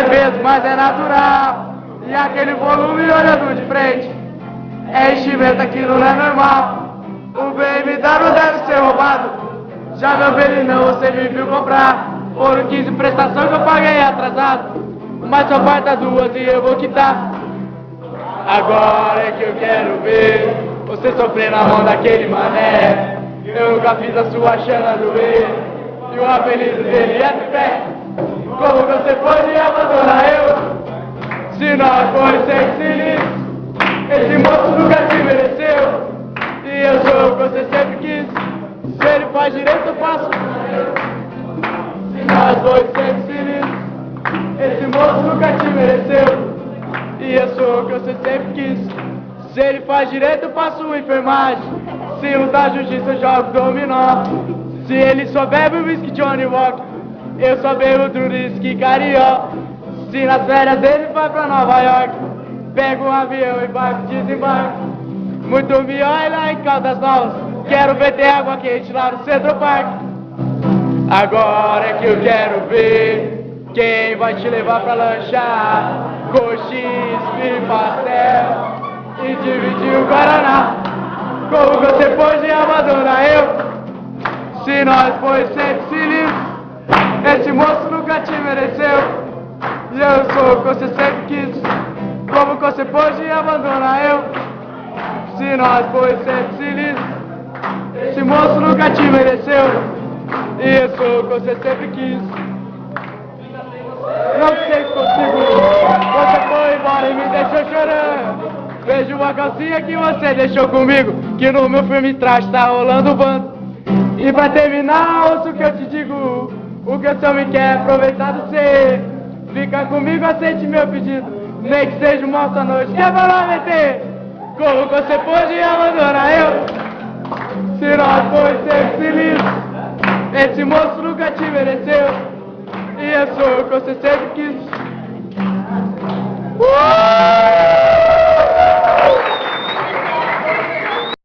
peso, mas é natural. E aquele volume olhando de frente, é enchimento, aquilo não é normal. O BMW deve ser roubado. Já meu belinão, você me viu comprar. Foram 15 prestações que eu paguei atrasado, mas só falta 2 e eu vou quitar. Agora é que eu quero ver você sofrer na mão daquele mané. Eu nunca fiz a sua chana doer, e o apelido dele é Pé. Como você pode abandonar eu? Se nós foi sem cilindro, esse moço nunca te mereceu. E eu sou o que você sempre quis. Se ele faz direito, eu faço. Se nós foi sem cilindro, esse moço nunca te mereceu. E eu sou o que você sempre quis. Se ele faz direito, eu faço enfermagem. Se lutar justiça, eu jogo dominó. Se ele só bebe o whisky Johnny Walker, eu só bebo Trurisky Carió. Se nas férias ele vai pra Nova York, pega um avião e vai pro desembarque. Muito melhor lá em Caldas Novas, quero ver ter água quente lá no Centro Park. Agora é que eu quero ver quem vai te levar pra lanchar, coxinha, esfirra, pastel e dividir o Guaraná. Como você pode abandonar eu? Se nós foi sempre cilindro, esse moço nunca te mereceu. E eu sou o que você sempre quis. Como você pode abandonar eu? Se nós foi sempre cilindro, esse moço nunca te mereceu. E eu sou o que você sempre quis. Não sei se consigo. Você foi embora e me deixou chorando. Vejo uma calcinha que você deixou comigo, que no meu filme trash tá rolando o bando. E pra terminar, ouço o que eu te digo. O que o senhor me quer aproveitar do ser. Fica comigo, aceite meu pedido, nem que seja uma alta noite. Quer falar, meter? Como você pode abandonar eu? Se nós foi sempre feliz, esse moço nunca te mereceu. E eu sou o que você sempre quis.